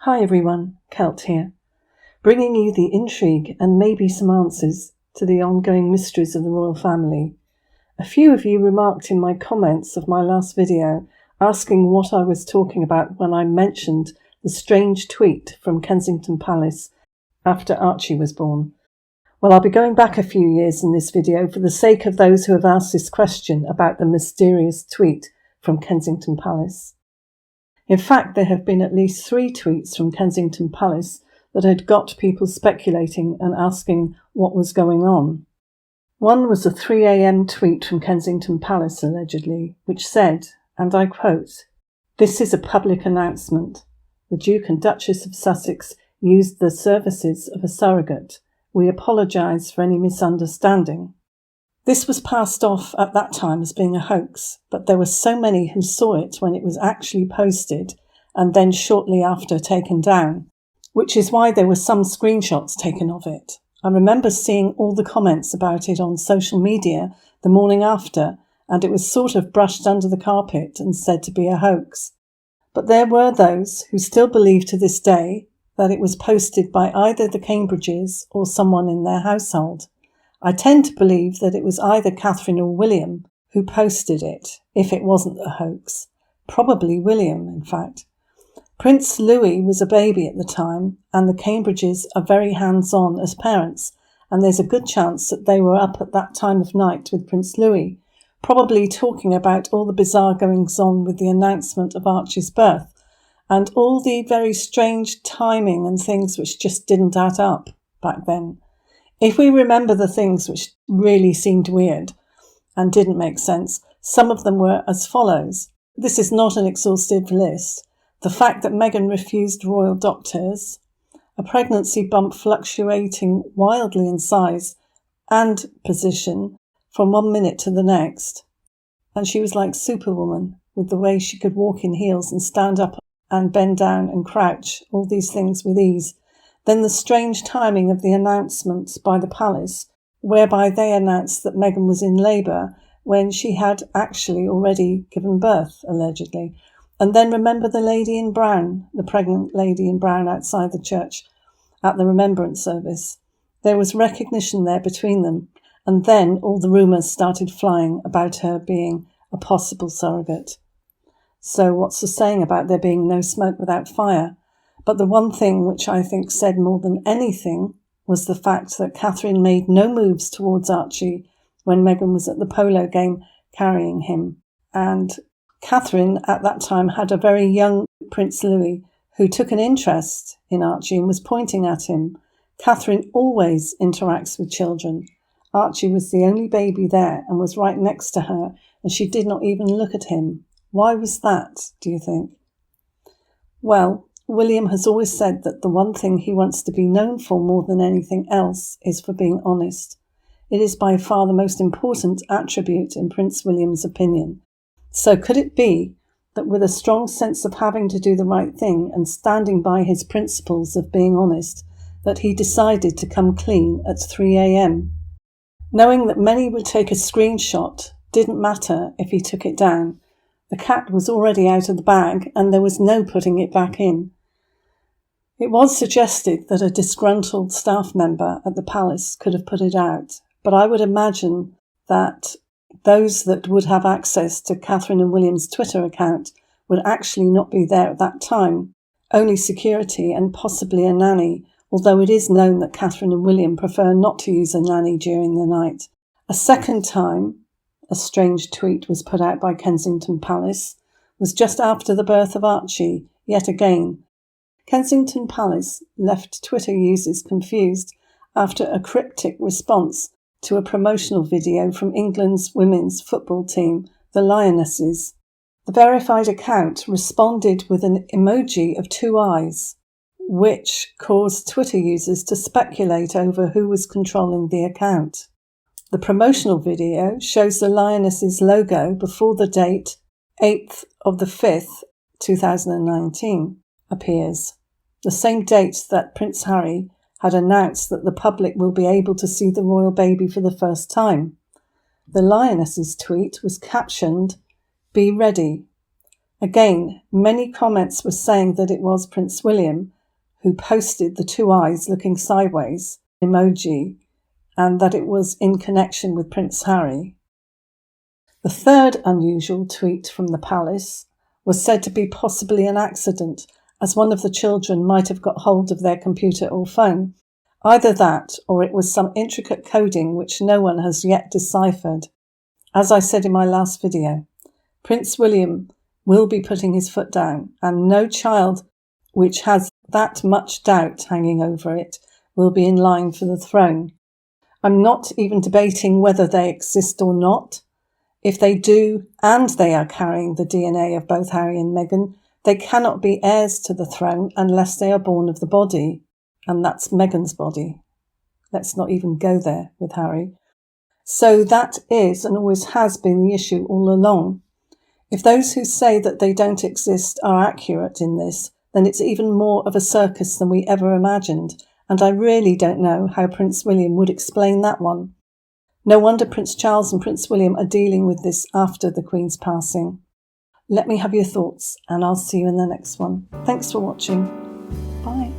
Hi everyone, Kelt here, bringing you the intrigue and maybe some answers to the ongoing mysteries of the royal family. A few of you remarked in my comments of my last video asking what I was talking about when I mentioned the strange tweet from Kensington Palace after Archie was born. Well, I'll be going back a few years in this video for the sake of those who have asked this question about the mysterious tweet from Kensington Palace. In fact, there have been at least 3 tweets from Kensington Palace that had got people speculating and asking what was going on. One was a 3 a.m. tweet from Kensington Palace, allegedly, which said, and I quote, "This is a public announcement. The Duke and Duchess of Sussex used the services of a surrogate. We apologise for any misunderstanding." This was passed off at that time as being a hoax, but there were so many who saw it when it was actually posted and then shortly after taken down, which is why there were some screenshots taken of it. I remember seeing all the comments about it on social media the morning after, and it was sort of brushed under the carpet and said to be a hoax. But there were those who still believe to this day that it was posted by either the Cambridges or someone in their household. I tend to believe that it was either Catherine or William who posted it, if it wasn't a hoax. Probably William, in fact. Prince Louis was a baby at the time, and the Cambridges are very hands-on as parents, and there's a good chance that they were up at that time of night with Prince Louis, probably talking about all the bizarre goings-on with the announcement of Archie's birth, and all the very strange timing and things which just didn't add up back then. If we remember the things which really seemed weird and didn't make sense, some of them were as follows. This is not an exhaustive list. The fact that Meghan refused royal doctors, a pregnancy bump fluctuating wildly in size and position from 1 minute to the next. And she was like Superwoman, with the way she could walk in heels and stand up and bend down and crouch, all these things with ease. Then the strange timing of the announcement by the palace, whereby they announced that Meghan was in labour when she had actually already given birth, allegedly. And then remember the lady in brown, the pregnant lady in brown outside the church at the remembrance service. There was recognition there between them, and then all the rumours started flying about her being a possible surrogate. So what's the saying about there being no smoke without fire? But the one thing which I think said more than anything was the fact that Catherine made no moves towards Archie when Meghan was at the polo game carrying him. And Catherine at that time had a very young Prince Louis who took an interest in Archie and was pointing at him. Catherine always interacts with children. Archie was the only baby there and was right next to her, and she did not even look at him. Why was that, do you think? Well, William has always said that the one thing he wants to be known for more than anything else is for being honest. It is by far the most important attribute in Prince William's opinion. So could it be that with a strong sense of having to do the right thing and standing by his principles of being honest, that he decided to come clean at 3 a.m? Knowing that many would take a screenshot didn't matter if he took it down. The cat was already out of the bag and there was no putting it back in. It was suggested that a disgruntled staff member at the palace could have put it out, but I would imagine that those that would have access to Catherine and William's Twitter account would actually not be there at that time, only security and possibly a nanny, although it is known that Catherine and William prefer not to use a nanny during the night. A second time a strange tweet was put out by Kensington Palace was just after the birth of Archie, yet again. Kensington Palace left Twitter users confused after a cryptic response to a promotional video from England's women's football team, the Lionesses. The verified account responded with an emoji of 2 eyes, which caused Twitter users to speculate over who was controlling the account. The promotional video shows the Lionesses logo before the date 8th of the 5th, 2019 appears, the same date that Prince Harry had announced that the public will be able to see the royal baby for the first time. The Lionesses tweet was captioned, "Be ready." Again, many comments were saying that it was Prince William who posted the 2 eyes looking sideways emoji, and that it was in connection with Prince Harry. The third unusual tweet from the palace was said to be possibly an accident, as one of the children might have got hold of their computer or phone. Either that, or it was some intricate coding which no one has yet deciphered. As I said in my last video, Prince William will be putting his foot down, and no child which has that much doubt hanging over it will be in line for the throne. I'm not even debating whether they exist or not. If they do, and they are carrying the DNA of both Harry and Meghan, they cannot be heirs to the throne unless they are born of the body, and that's Meghan's body. Let's not even go there with Harry. So that is and always has been the issue all along. If those who say that they don't exist are accurate in this, then it's even more of a circus than we ever imagined, and I really don't know how Prince William would explain that one. No wonder Prince Charles and Prince William are dealing with this after the Queen's passing. Let me have your thoughts, and I'll see you in the next one. Thanks for watching. Bye.